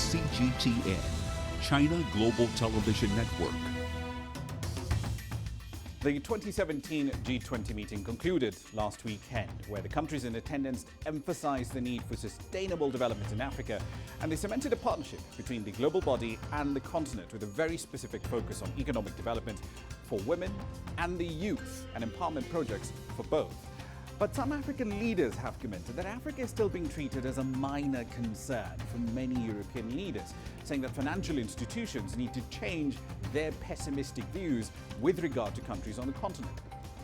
CGTN, China Global Television Network. The 2017 G20 meeting concluded last weekend, where the countries in attendance emphasized the need for sustainable development in Africa, and they cemented a partnership between the global body and the continent with a very specific focus on economic development for women and the youth and empowerment projects for both. But some African leaders have commented that Africa is still being treated as a minor concern from many European leaders, saying that financial institutions need to change their pessimistic views with regard to countries on the continent.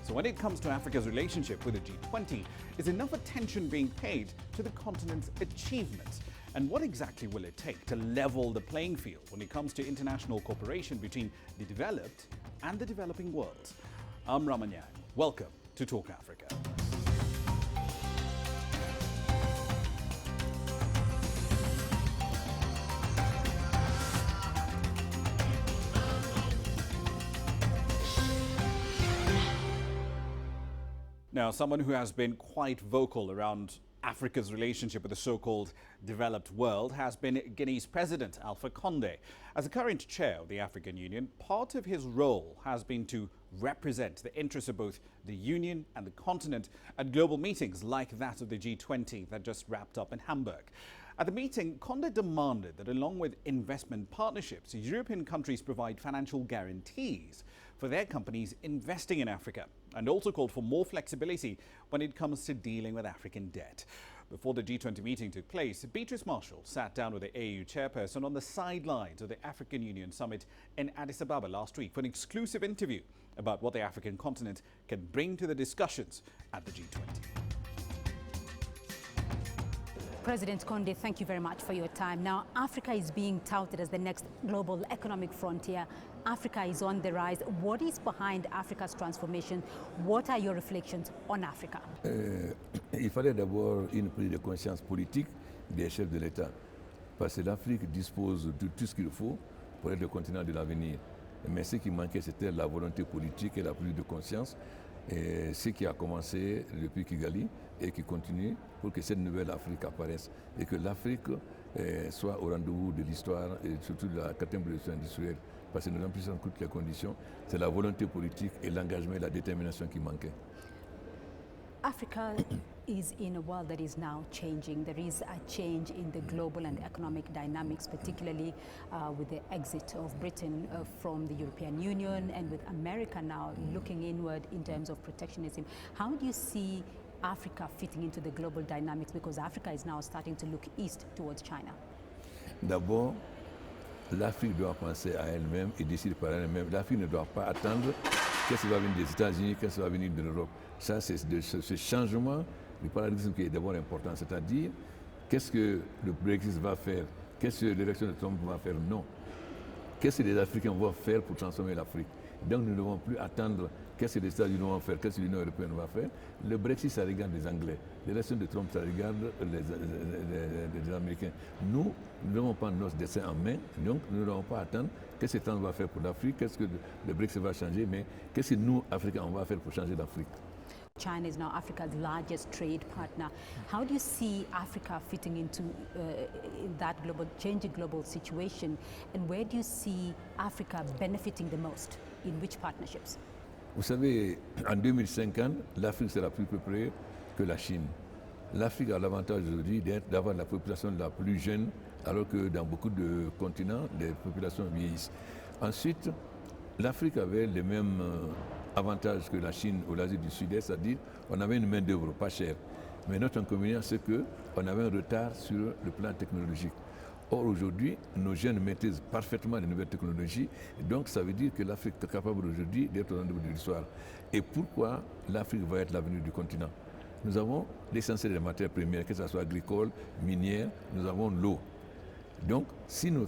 So when it comes to Africa's relationship with the G20, is enough attention being paid to the continent's achievements? And what exactly will it take to level the playing field when it comes to international cooperation between the developed and the developing world? I'm Ramanyan. Welcome to Talk Africa. Now, someone who has been quite vocal around Africa's relationship with the so-called developed world has been Guinea's President Alpha Condé. As the current chair of the African Union, part of his role has been to represent the interests of both the Union and the continent at global meetings like that of the G20 that just wrapped up in Hamburg. At the meeting, Condé demanded that along with investment partnerships, European countries provide financial guarantees for their companies investing in Africa, and also called for more flexibility when it comes to dealing with African debt. Before the G20 meeting took place, Beatrice Marshall sat down with the AU chairperson on the sidelines of the African Union Summit in Addis Ababa last week for an exclusive interview about what the African continent can bring to the discussions at the G20. President Condé, thank you very much for your time. Now, Africa is being touted as the next global economic frontier. Africa is on the rise. What is behind Africa's transformation? What are your reflections on Africa? Il fallait d'abord une prise de conscience politique des chefs de l'État, parce que l'Afrique dispose de tout ce qu'il faut pour être le continent de l'avenir. Mais ce qui manquait, c'était la volonté politique et la prise de conscience. Et ce qui a commencé depuis Kigali et qui continue pour que cette nouvelle Afrique apparaisse et que l'Afrique soit au rendez-vous de l'histoire et surtout de la 4e révolution industrielle. Parce que nous remplissons toutes les conditions, c'est la volonté politique et l'engagement et la détermination qui manquaient. Africa is in a world that is now changing. There is a change in the global and economic dynamics, particularly with the exit of Britain from the European Union and with America now looking inward in terms of protectionism. How do you see Africa fitting into the global dynamics, because Africa is now starting to look east towards China? D'abord, l'Afrique doit penser à elle-même et décider par elle-même. L'Afrique ne doit pas attendre qu'est-ce qui va venir des États-Unis, qu'est-ce qui va venir de l'Europe. Ça, c'est ce changement du paradigme qui est d'abord important, c'est-à-dire qu'est-ce que le Brexit va faire, qu'est-ce que l'élection de Trump va faire. Non. Qu'est-ce que les Africains vont faire pour transformer l'Afrique. Donc nous ne devons plus attendre qu'est-ce que les États-Unis vont faire, qu'est-ce que l'Union européenne va faire. Le Brexit, ça regarde les Anglais. L'élection de Trump, ça regarde les Américains. Nous ne devons pas notre destin en main, donc nous ne devons pas attendre qu'est-ce que Trump va faire pour l'Afrique, qu'est-ce que le Brexit va changer, mais qu'est-ce que nous, Africains, on va faire pour changer l'Afrique. China is now Africa's largest trade partner. How do you see Africa fitting into that changing global situation? And where do you see Africa benefiting the most? In which partnerships? Vous savez, en 2050, l'Afrique sera plus peuplée que la Chine. L'Afrique a l'avantage aujourd'hui d'avoir la population la plus jeune, alors que dans beaucoup de continents, les populations vieillissent. Ensuite, l'Afrique avait les mêmes avantages que la Chine ou l'Asie du Sud-Est, c'est-à-dire qu'on avait une main-d'œuvre pas chère. Mais notre inconvénient, c'est qu'on avait un retard sur le plan technologique. Or, aujourd'hui, nos jeunes maîtrisent parfaitement les nouvelles technologies. Et donc, ça veut dire que l'Afrique est capable aujourd'hui d'être au rendez-vous de l'histoire. Et pourquoi l'Afrique va être l'avenir du continent? Nous avons l'essentiel des matières premières, que ce soit agricole, minière, nous avons l'eau. Donc, si nous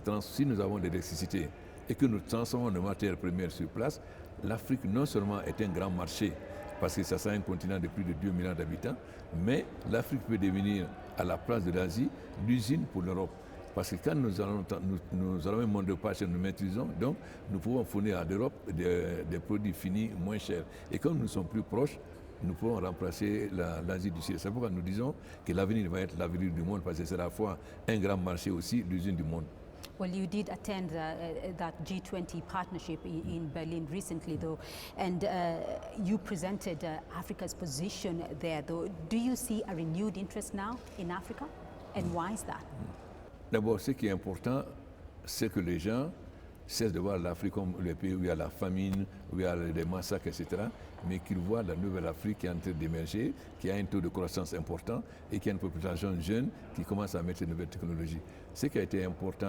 avons de l'électricité et que nous transformons nos matières premières sur place, l'Afrique non seulement est un grand marché, parce que ça sera un continent de plus de 2 millions d'habitants, mais l'Afrique peut devenir, à la place de l'Asie, l'usine pour l'Europe. Parce que quand nous allons un monde de pas cher, nous maîtrisons, donc nous pouvons fournir à l'Europe des produits finis moins chers. Et comme nous sommes plus proches, nous pouvons remplacer l'Asie du Sud. C'est pourquoi nous disons que l'avenir va être l'avenir du monde, parce que c'est à la fois un grand marché aussi, l'usine du monde. Well, you did attend that G20 partnership in Berlin recently, though, and you presented Africa's position there, though. Do you see a renewed interest now in Africa, and why is that? D'abord, ce qui est important, c'est que les gens cessent de voir l'Afrique comme le pays où il y a la famine, où il y a des massacres, etc., mais qu'ils voient la nouvelle Afrique qui est en train d'émerger, qui a un taux de croissance important et qui a une population jeune qui commence à mettre de nouvelles technologies. Ce qui a été important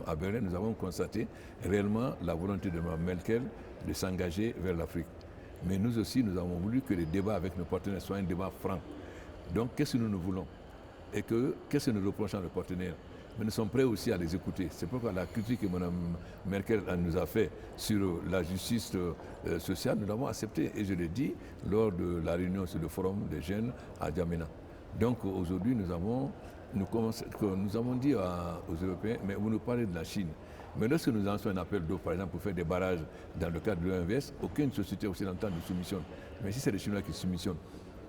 à Berlin, nous avons constaté réellement la volonté de Mme Merkel de s'engager vers l'Afrique. Mais nous aussi, nous avons voulu que les débats avec nos partenaires soient un débat franc. Donc, qu'est-ce que nous voulons? Et qu'est-ce que nous reprochons à nos partenaires? Mais nous sommes prêts aussi à les écouter. C'est pourquoi la critique que Mme Merkel nous a fait sur la justice sociale, nous l'avons acceptée. Et je l'ai dit lors de la réunion sur le forum des jeunes à Djamena. Donc aujourd'hui, nous avons dit aux Européens, mais vous nous parlez de la Chine. Mais lorsque nous lançons un appel d'eau, par exemple, pour faire des barrages dans le cadre de l'OMS, aucune société occidentale ne soumissionne. Mais si c'est les Chinois qui soumissionnent,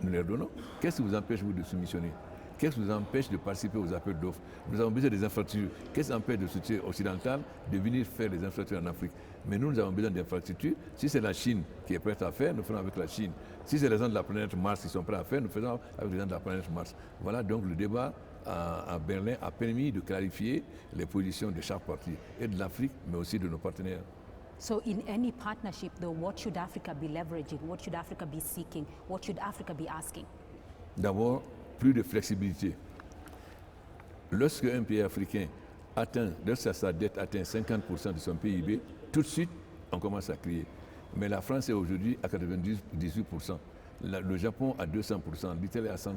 nous les donnons. Qu'est-ce qui vous empêche, vous, de soumissionner? Qu'est-ce qui nous empêche de participer aux appels d'offres? Nous avons besoin des infrastructures. Qu'est-ce qui empêche de sociétés occidentales de venir faire des infrastructures en Afrique? Mais nous avons besoin d'infrastructures. Si c'est la Chine qui est prête à faire, nous faisons avec la Chine. Si c'est les gens de la planète Mars qui sont prêts à faire, nous faisons avec les gens de la planète Mars. Voilà, donc le débat à Berlin a permis de clarifier les positions de chaque parti, et de l'Afrique, mais aussi de nos partenaires. So in any partnership, though, what should Africa be leveraging? What should Africa be seeking? What should Africa be asking? D'abord, plus de flexibilité. Lorsque un pays africain lorsque sa dette atteint 50% de son PIB, tout de suite, on commence à crier. Mais la France est aujourd'hui à 98%, le Japon à 200%, l'Italie à 130%.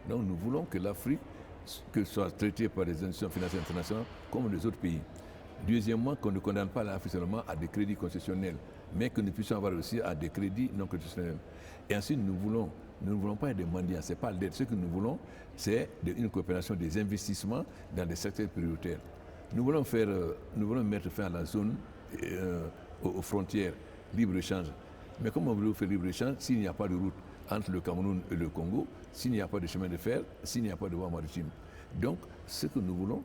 Donc nous voulons que l'Afrique soit traitée par les institutions financières internationales comme les autres pays. Deuxièmement, qu'on ne condamne pas l'Afrique seulement à des crédits concessionnels, mais que nous puissions avoir aussi à des crédits non concessionnels. Et ensuite, nous ne voulons pas des mendiants, ce n'est pas l'aide. Ce que nous voulons, c'est une coopération des investissements dans des secteurs prioritaires. Nous voulons mettre fin à la zone aux frontières, libre-échange. Mais comment voulez-vous faire libre-échange s'il n'y a pas de route entre le Cameroun et le Congo, s'il n'y a pas de chemin de fer, s'il n'y a pas de voie maritime? Donc, ce que nous voulons,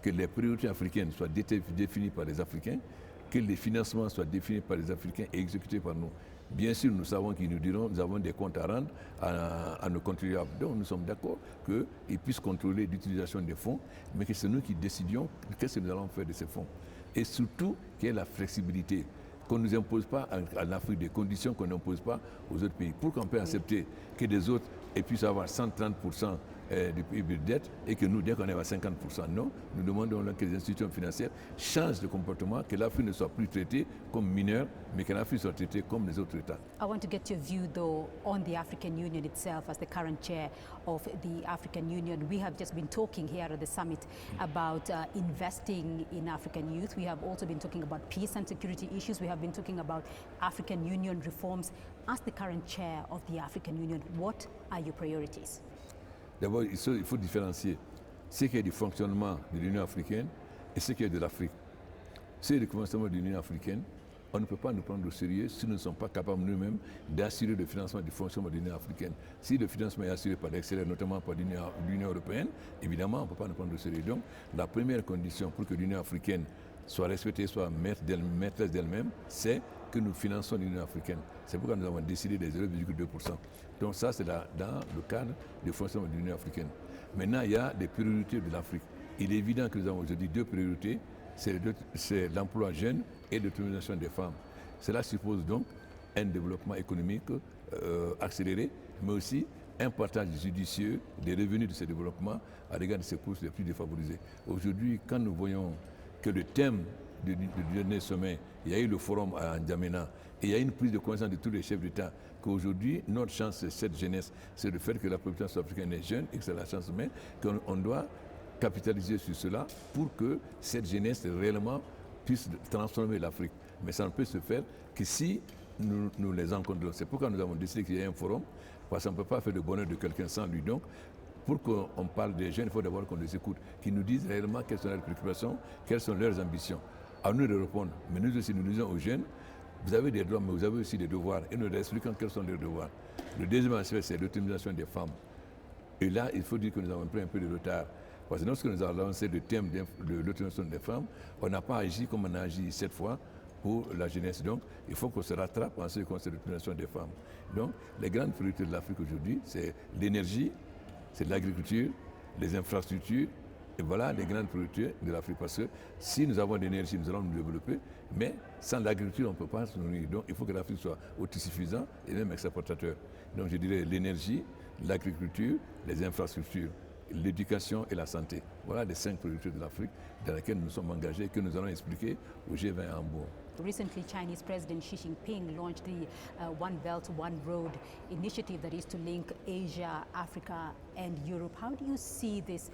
que les priorités africaines soient définies par les Africains, que les financements soient définis par les Africains et exécutés par nous. Bien sûr, nous savons qu'ils nous diront, nous avons des comptes à rendre à nos contribuables. Donc nous sommes d'accord qu'ils puissent contrôler l'utilisation des fonds, mais que c'est nous qui décidions qu'est-ce que nous allons faire de ces fonds. Et surtout, qu'il y ait la flexibilité, qu'on ne nous impose pas à l'Afrique des conditions qu'on n'impose pas aux autres pays. Pour qu'on puisse accepter que des autres puissent avoir 130% du PIB de dette et que nous, dès qu'on est à 50%, non, nous demandons que les institutions financières changent de comportement, que l'Afrique ne soit plus traitée comme mineure, mais que l'Afrique soit traitée comme les autres États. I want to get your view, though, on the African Union itself as the current chair of the African Union. We have just been talking here at the summit about investing in African youth. We have also been talking about peace and security issues. We have been talking about African Union reforms. As the current chair of the African Union, what are your priorities? D'abord, il faut différencier ce qui est du fonctionnement de l'Union africaine et ce qui est de l'Afrique. Ce qui est du fonctionnement de l'Union africaine, on ne peut pas nous prendre au sérieux si nous ne sommes pas capables nous-mêmes d'assurer le financement du fonctionnement de l'Union africaine. Si le financement est assuré par l'extérieur, notamment par l'Union européenne, évidemment, on ne peut pas nous prendre au sérieux. Donc, la première condition pour que l'Union africaine soit respectée, soit maîtresse d'elle-même, c'est que nous finançons l'Union africaine. C'est pourquoi nous avons décidé des 0,2%. Donc ça, c'est dans le cadre du fonctionnement de l'Union africaine. Maintenant, il y a des priorités de l'Afrique. Il est évident que nous avons aujourd'hui deux priorités, c'est l'emploi jeune et l'autonomisation des femmes. Cela suppose donc un développement économique accéléré, mais aussi un partage judicieux des revenus de ce développement à l'égard de ces couches les plus défavorisées. Aujourd'hui, quand nous voyons que le thème du dernier sommet, il y a eu le forum à N'Djamena, et il y a une prise de conscience de tous les chefs d'État qu'aujourd'hui, notre chance, c'est cette jeunesse, c'est le fait que la population africaine est jeune et que c'est la chance humaine, qu'on doit capitaliser sur cela pour que cette jeunesse réellement puisse transformer l'Afrique. Mais ça ne peut se faire que si nous les rencontrons. C'est pourquoi nous avons décidé qu'il y ait un forum, parce qu'on ne peut pas faire le bonheur de quelqu'un sans lui. Donc, pour qu'on parle des jeunes, il faut d'abord qu'on les écoute, qu'ils nous disent réellement quelles sont leurs préoccupations, quelles sont leurs ambitions. À nous de répondre. Mais nous aussi, nous disons aux jeunes, vous avez des droits, mais vous avez aussi des devoirs. Et nous leur expliquons quels sont leurs devoirs. Le deuxième aspect, c'est l'autonomisation des femmes. Et là, il faut dire que nous avons pris un peu de retard. Parce que lorsque nous avons lancé le thème de l'autonomisation des femmes, on n'a pas agi comme on a agi cette fois pour la jeunesse. Donc, il faut qu'on se rattrape en ce qui concerne l'autonomisation des femmes. Donc, les grandes priorités de l'Afrique aujourd'hui, c'est l'énergie, c'est l'agriculture, les infrastructures, et voilà les grandes priorités de l'Afrique. Parce que si nous avons de l'énergie, nous allons nous développer, mais sans l'agriculture, on ne peut pas se nourrir. Donc, il faut que l'Afrique soit autosuffisante et même exportateur. Donc, je dirais l'énergie, l'agriculture, les infrastructures, l'éducation et la santé. Voilà les 5 priorités de l'Afrique dans lesquelles nous sommes engagés et que nous allons expliquer au G20 à Hambourg. Recently, Chinese President Xi Jinping launched the One Belt, One Road initiative that is to link Asia, Africa, and Europe. How do you see this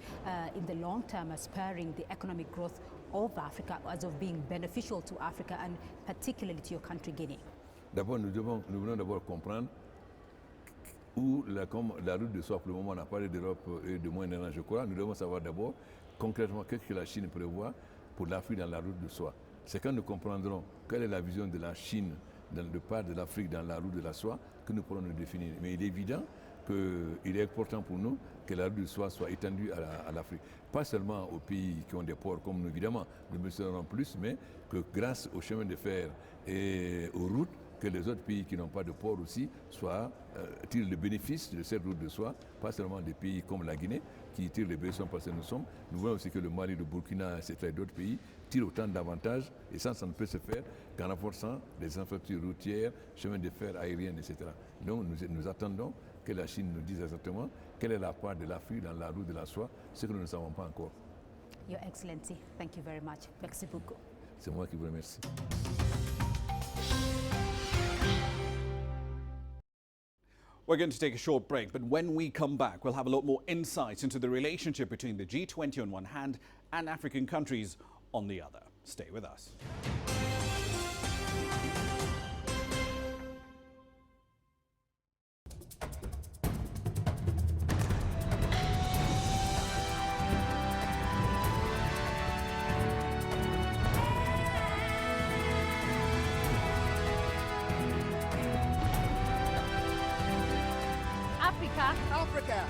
in the long term as spurring the economic growth of Africa, as of being beneficial to Africa and particularly to your country, Guinea? D'abord, nous voulons d'abord comprendre où comme la route de soie, pour le moment, on a parlé d'Europe et de Moyen-Orient, je crois. Nous devons savoir d'abord concrètement qu'est-ce que la Chine prévoit pour l'Afrique dans la route de soie. C'est quand nous comprendrons quelle est la vision de la Chine dans le part de l'Afrique dans la route de la soie que nous pourrons nous définir. Mais il est évident qu'il est important pour nous que la route de soie soit étendue à l'Afrique. Pas seulement aux pays qui ont des ports comme nous, évidemment, nous besoin plus, mais que grâce au chemin de fer et aux routes, que les autres pays qui n'ont pas de port aussi tirent le bénéfice de cette route de soie, pas seulement des pays comme la Guinée qui tirent les bénéfices parce que nous voyons aussi que le Mali, le Burkina, etc. et d'autres pays tirent autant d'avantages et ça ne peut se faire qu'en renforçant les infrastructures routières, chemins de fer, aériens, etc. Donc nous attendons que la Chine nous dise exactement quelle est la part de l'Afrique dans la route de la soie, ce que nous ne savons pas encore. Your Excellency, thank you very much. Merci beaucoup. C'est moi qui vous remercie. We're going to take a short break, but when we come back, we'll have a lot more insights into the relationship between the G20 on one hand and African countries on the other. Stay with us.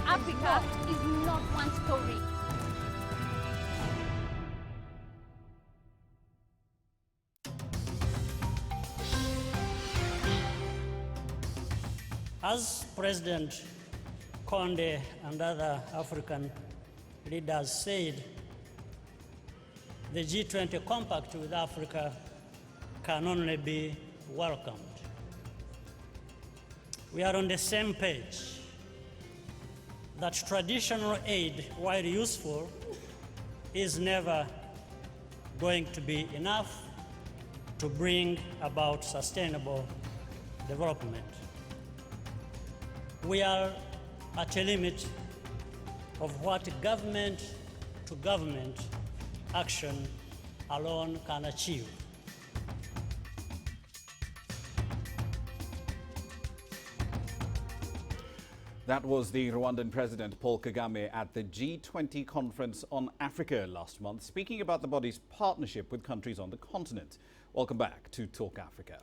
Africa is not one story. As President Conde and other African leaders said, the G20 compact with Africa can only be welcomed. We are on the same page that traditional aid, while useful, is never going to be enough to bring about sustainable development. We are at a limit of what government-to-government action alone can achieve. That was the Rwandan President Paul Kagame at the G20 conference on Africa last month, speaking about the body's partnership with countries on the continent. Welcome back to Talk Africa.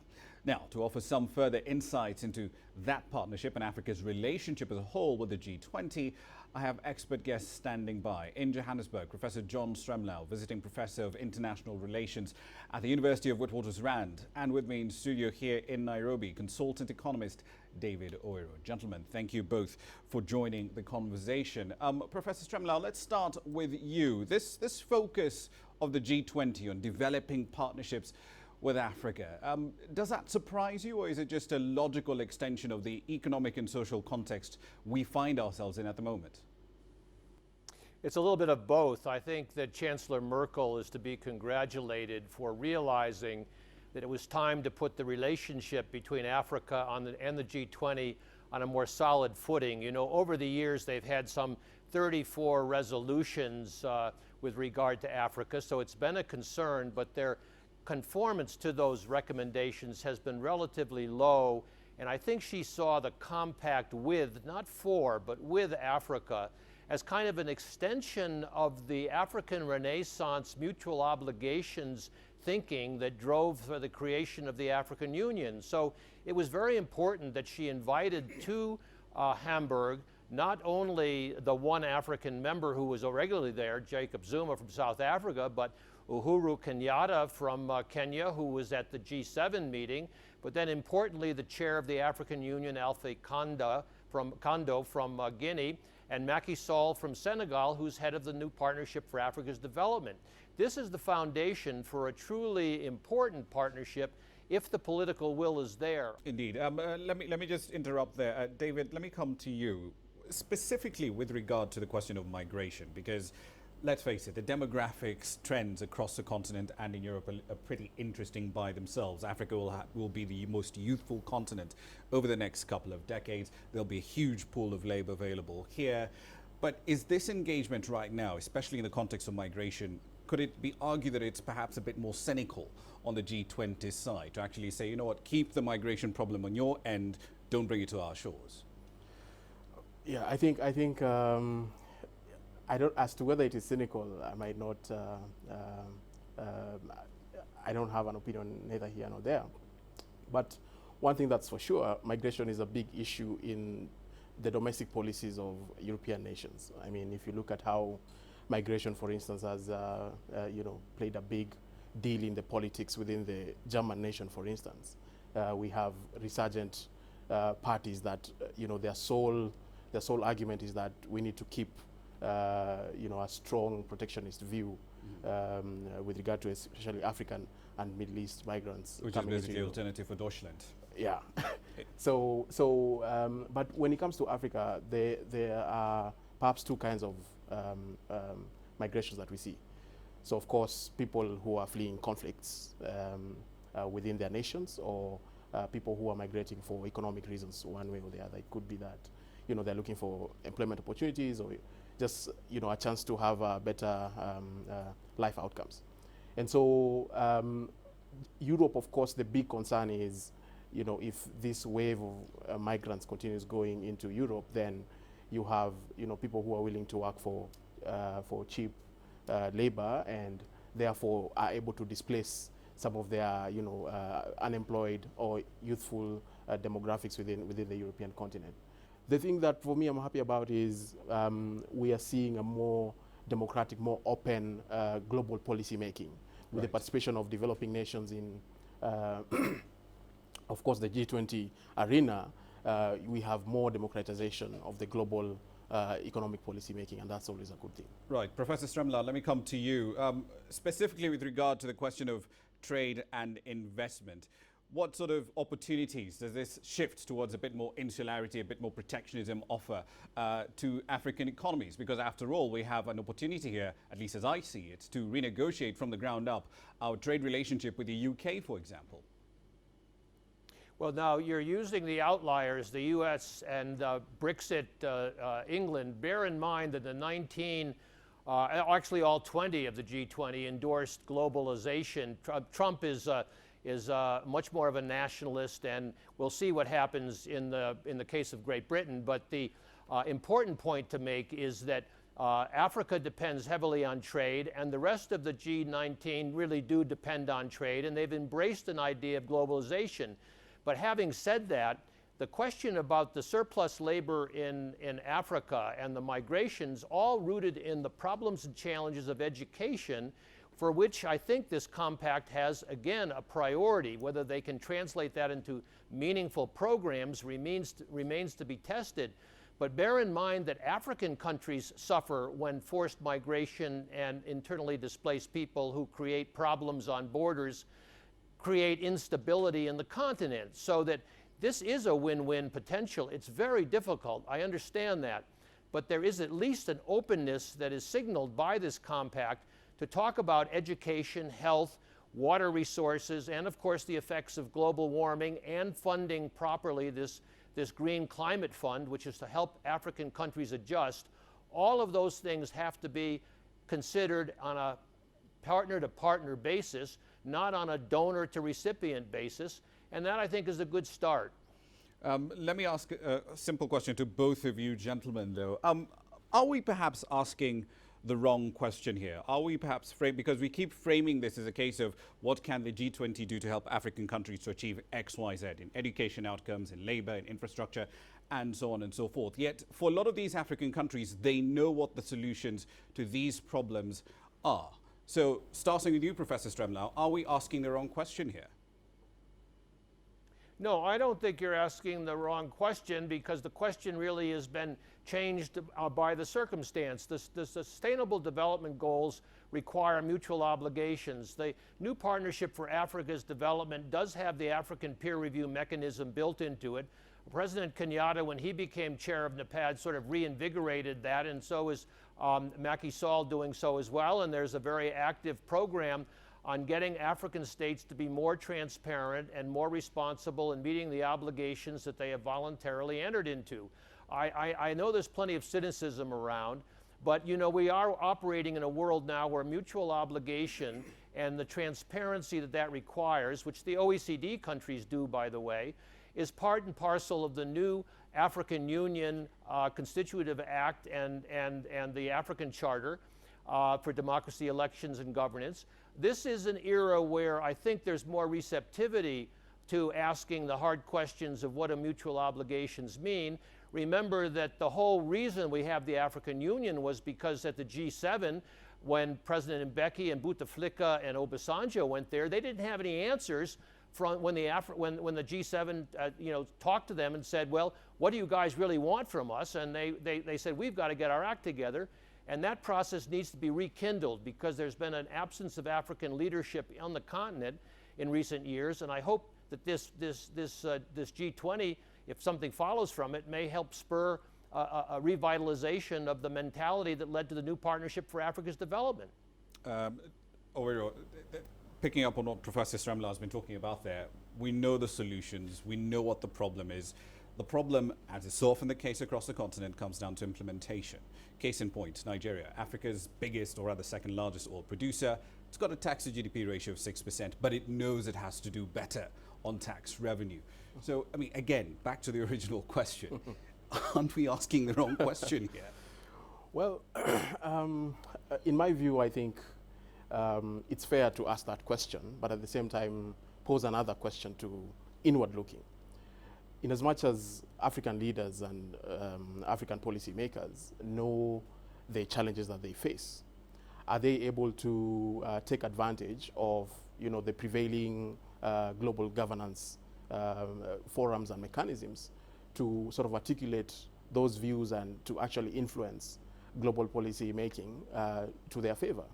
Now, to offer some further insights into that partnership and Africa's relationship as a whole with the G20, I have expert guests standing by. In Johannesburg, Professor John Stremlau, visiting Professor of International Relations at the University of Witwatersrand, and with me in studio here in Nairobi, consultant economist David Oiro. Gentlemen, thank you both for joining the conversation. Professor Stremlau, let's start with you. This focus of the G20 on developing partnerships with Africa, does that surprise you, or is it just a logical extension of the economic and social context we find ourselves in at the moment? It's a little bit of both. I think that Chancellor Merkel is to be congratulated for realizing that it was time to put the relationship between Africa and the G20 on a more solid footing. You know, over the years they've had some 34 resolutions with regard to Africa, so it's been a concern, but their conformance to those recommendations has been relatively low, and I think she saw the compact with, not for, but with Africa as kind of an extension of the African Renaissance mutual obligations thinking that drove for the creation of the African Union. So it was very important that she invited to Hamburg not only the one African member who was regularly there, Jacob Zuma from South Africa, but Uhuru Kenyatta from Kenya, who was at the G7 meeting, but then importantly, the chair of the African Union, Alpha Conde from Guinea, and Macky Sall from Senegal, who's head of the new Partnership for Africa's Development. This is the foundation for a truly important partnership if the political will is there. Indeed. Let me just interrupt there. David, let me come to you, specifically with regard to the question of migration, because let's face it, the demographics trends across the continent and in Europe are pretty interesting by themselves. Africa will be the most youthful continent over the next couple of decades. There'll be a huge pool of labor available here. But is this engagement right now, especially in the context of migration, could it be argued that it's perhaps a bit more cynical on the G20 side to actually say, you know what, keep the migration problem on your end, don't bring it to our shores? Yeah, I think I don't, as to whether it is cynical, I might not, I don't have an opinion neither here nor there. But one thing that's for sure, migration is a big issue in the domestic policies of European nations. I mean, if you look at how migration, for instance, has played a big deal in the politics within the German nation, for instance. We have resurgent parties that, their sole argument is that we need to keep a strong protectionist view with regard to especially African and Middle East migrants. Which is basically alternative for Deutschland. Yeah. But when it comes to Africa, there are perhaps two kinds of migrations that we see. So, of course, people who are fleeing conflicts within their nations, or people who are migrating for economic reasons, one way or the other. It could be that, they're looking for employment opportunities, or just, a chance to have better life outcomes. And so Europe, of course, the big concern is, if this wave of migrants continues going into Europe, then you have, people who are willing to work for cheap labor, and therefore are able to displace some of their, unemployed or youthful demographics within the European continent. The thing that for me I'm happy about is we are seeing a more democratic, more open global policy making with the participation of developing nations in, of course, the G20 arena. We have more democratization of the global economic policy making, and that's always a good thing. Right. Professor Stremler, let me come to you. Specifically with regard to the question of trade and investment, what sort of opportunities does this shift towards a bit more insularity, a bit more protectionism offer to African economies? Because after all, we have an opportunity here, at least as I see it, to renegotiate from the ground up our trade relationship with the UK, for example. Well, now you're using the outliers, the US and Brexit, England. Bear in mind that the 19, actually all 20 of the G20 endorsed globalization. Trump is much more of a nationalist, and we'll see what happens in the case of Great Britain. But the important point to make is that Africa depends heavily on trade, and the rest of the G19 really do depend on trade, and they've embraced an idea of globalization. But having said that, the question about the surplus labor in Africa and the migrations, all rooted in the problems and challenges of education, for which I think this compact has, again, a priority. Whether they can translate that into meaningful programs remains to be tested. But bear in mind that African countries suffer when forced migration and internally displaced people who create problems on borders create instability in the continent, so that this is a win-win potential. It's very difficult, I understand that, but there is at least an openness that is signaled by this compact to talk about education, health, water resources, and of course the effects of global warming, and funding properly this Green Climate Fund, which is to help African countries adjust. All of those things have to be considered on a partner-to-partner basis, not on a donor-to-recipient basis, and that, I think, is a good start. Let me ask a simple question to both of you gentlemen, though. Are we perhaps asking the wrong question here? Are we perhaps because we keep framing this as a case of what can the G20 do to help African countries to achieve X, Y, Z in education outcomes, in labor, in infrastructure, and so on and so forth. Yet for a lot of these African countries, they know what the solutions to these problems are. So starting with you, Professor Stremlau, are we asking the wrong question here? No, I don't think you're asking the wrong question, because the question really has been changed by the circumstance. The Sustainable Development Goals require mutual obligations. The new Partnership for Africa's Development does have the African peer review mechanism built into it. President Kenyatta, when he became chair of NEPAD, sort of reinvigorated that, and so is Macky Sall doing so as well. And there's a very active program on getting African states to be more transparent and more responsible in meeting the obligations that they have voluntarily entered into. I know there's plenty of cynicism around, but you know, we are operating in a world now where mutual obligation and the transparency that requires, which the OECD countries do, by the way, is part and parcel of the new African Union Constitutive Act and the African Charter for Democracy, Elections, and Governance. This is an era where I think there's more receptivity to asking the hard questions of what do mutual obligations mean. Remember that the whole reason we have the African Union was because at the G7, when President Mbeki and Bouteflika and Obasanjo went there, they didn't have any answers from when the G7 talked to them and said, well, what do you guys really want from us? And they said, we've got to get our act together. And that process needs to be rekindled, because there's been an absence of African leadership on the continent in recent years. And I hope that this G20, if something follows from it, may help spur a revitalization of the mentality that led to the new Partnership for Africa's Development. Picking up on what Professor Stremlau has been talking about there, we know the solutions, we know what the problem is. The problem, as is so often the case across the continent, comes down to implementation. Case in point, Nigeria, Africa's biggest, or rather second largest oil producer. It's got a tax to GDP ratio of 6%, but it knows it has to do better on tax revenue. So, I mean, again, back to the original question. Aren't we asking the wrong question here? Well, in my view, I think it's fair to ask that question, but at the same time pose another question to inward looking. In as much as African leaders and African policymakers know the challenges that they face, are they able to take advantage of the prevailing global governance forums and mechanisms to sort of articulate those views and to actually influence global policy making to their favor?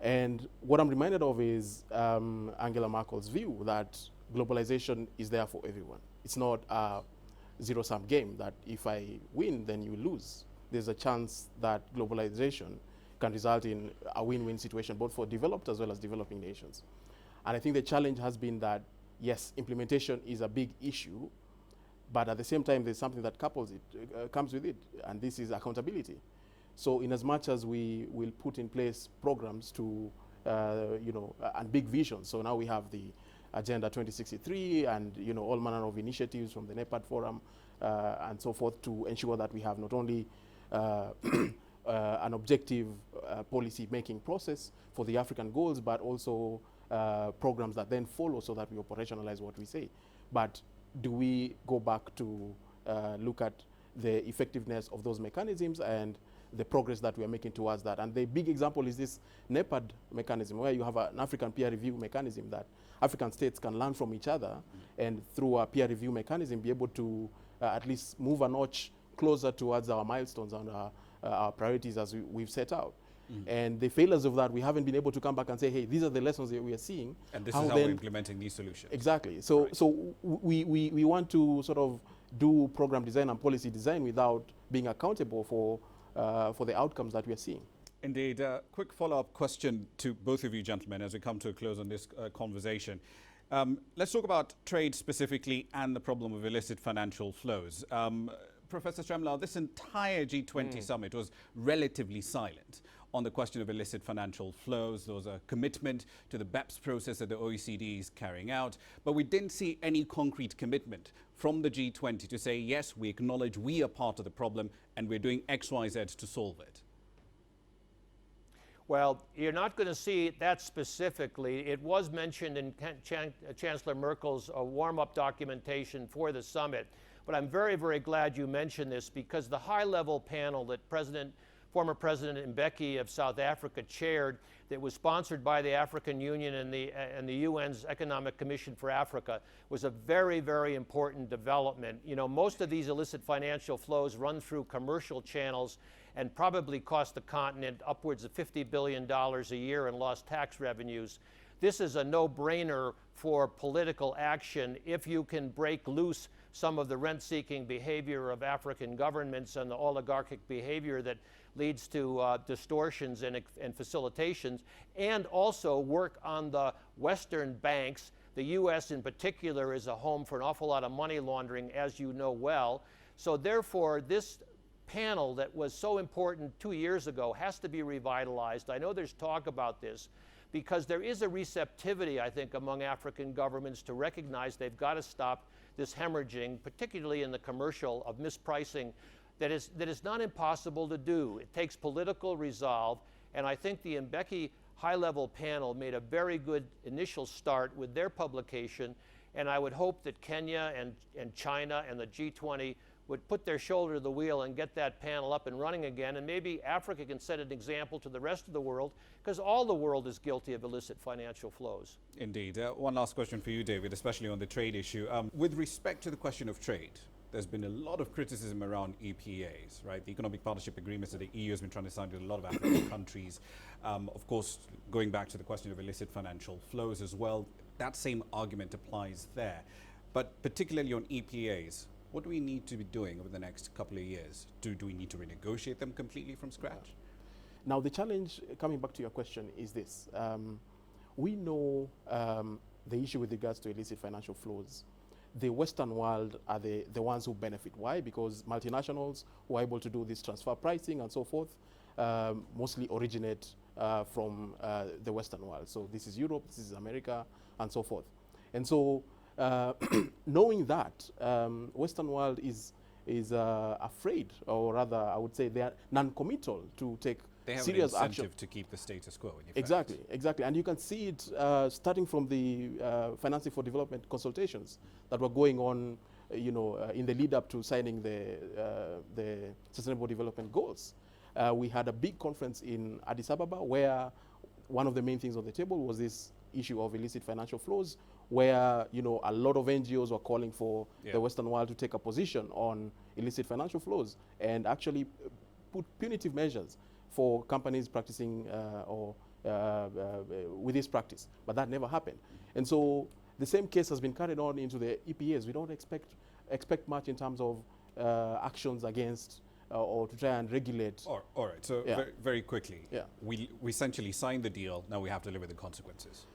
And what I'm reminded of is Angela Merkel's view that globalization is there for everyone. It's not a zero-sum game that if I win, then you lose. There's a chance that globalization can result in a win-win situation, both for developed as well as developing nations. And I think the challenge has been that, yes, implementation is a big issue, but at the same time, there's something that comes with it, and this is accountability. So in as much as we will put in place programs to, and big visions. So now we have the Agenda 2063 and, all manner of initiatives from the NEPAD Forum and so forth to ensure that we have not only an objective policy-making process for the African goals, but also programs that then follow so that we operationalize what we say. But do we go back to look at the effectiveness of those mechanisms and the progress that we are making towards that? And the big example is this NEPAD mechanism, where you have an African peer review mechanism that African states can learn from each other and through a peer review mechanism be able to at least move a notch closer towards our milestones and our priorities as we've set out. And the failures of that, we haven't been able to come back and say, hey, these are the lessons that we are seeing. And this is how we're implementing these solutions. Exactly. So, right. So we want to sort of do program design and policy design without being accountable for the outcomes that we are seeing. Indeed. Quick follow-up question to both of you gentlemen as we come to a close on this conversation. Let's talk about trade specifically and the problem of illicit financial flows. Professor Stremlau, this entire G20 summit was relatively silent on the question of illicit financial flows. There was a commitment to the BEPS process that the OECD is carrying out, but we didn't see any concrete commitment from the G20 to say, yes, we acknowledge we are part of the problem and we're doing X, Y, Z to solve it. Well, you're not going to see that specifically. It was mentioned in Chancellor Merkel's warm-up documentation for the summit. But I'm very, very glad you mentioned this, because the high-level panel that former President Mbeki of South Africa chaired, that was sponsored by the African Union and the UN's Economic Commission for Africa, was a very, very important development. You know, most of these illicit financial flows run through commercial channels and probably cost the continent upwards of $50 billion a year in lost tax revenues. This is a no-brainer for political action if you can break loose some of the rent-seeking behavior of African governments and the oligarchic behavior that leads to distortions and facilitations, and also work on the Western banks. The U.S. in particular is a home for an awful lot of money laundering, as you know well. So therefore, this panel that was so important 2 years ago has to be revitalized. I know there's talk about this, because there is a receptivity, I think, among African governments to recognize they've got to stop this hemorrhaging, particularly in the commercial, of mispricing that is not impossible to do. It takes political resolve, and I think the Mbeki high-level panel made a very good initial start with their publication, and I would hope that Kenya and China and the G20 would put their shoulder to the wheel and get that panel up and running again, and maybe Africa can set an example to the rest of the world, because all the world is guilty of illicit financial flows. Indeed. One last question for you, David, especially on the trade issue. With respect to the question of trade, there's been a lot of criticism around EPAs, right? The economic partnership agreements that the EU has been trying to sign with a lot of African countries. Of course, going back to the question of illicit financial flows as well, that same argument applies there. But particularly on EPAs, what do we need to be doing over the next couple of years? Do we need to renegotiate them completely from scratch? Now, the challenge, coming back to your question, is this. We know the issue with regards to illicit financial flows. The Western world are the ones who benefit. Why? Because multinationals who are able to do this transfer pricing and so forth mostly originate from the Western world. So this is Europe, this is America, and so forth. And so knowing that, Western world is afraid, or rather, I would say they are non-committal to take serious action. They have an incentive to keep the status quo. Exactly, exactly. And you can see it starting from the Financing for Development consultations that were going on, in the lead up to signing the Sustainable Development Goals. We had a big conference in Addis Ababa where one of the main things on the table was this issue of illicit financial flows, where a lot of NGOs were calling for the Western world to take a position on illicit financial flows and actually put punitive measures for companies practicing with this practice. But that never happened. And so the same case has been carried on into the EPAs. We don't expect much in terms of actions against or to try and regulate. All right. So very, very quickly, we essentially signed the deal. Now we have to live with the consequences.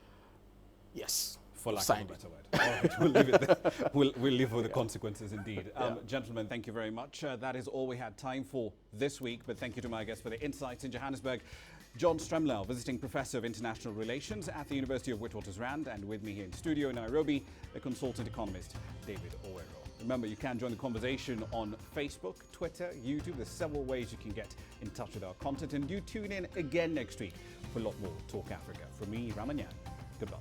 Yes. For lack of a better word. All right, we'll leave it there. We'll live with the consequences indeed. Gentlemen, thank you very much. That is all we had time for this week, but thank you to my guests for the insights in Johannesburg. John Stremlau, Visiting Professor of International Relations at the University of Witwatersrand, and with me here in studio in Nairobi, the consultant economist, David Owero. Remember, you can join the conversation on Facebook, Twitter, YouTube. There's several ways you can get in touch with our content, and do tune in again next week for a lot more Talk Africa. From me, Ramanyan, goodbye.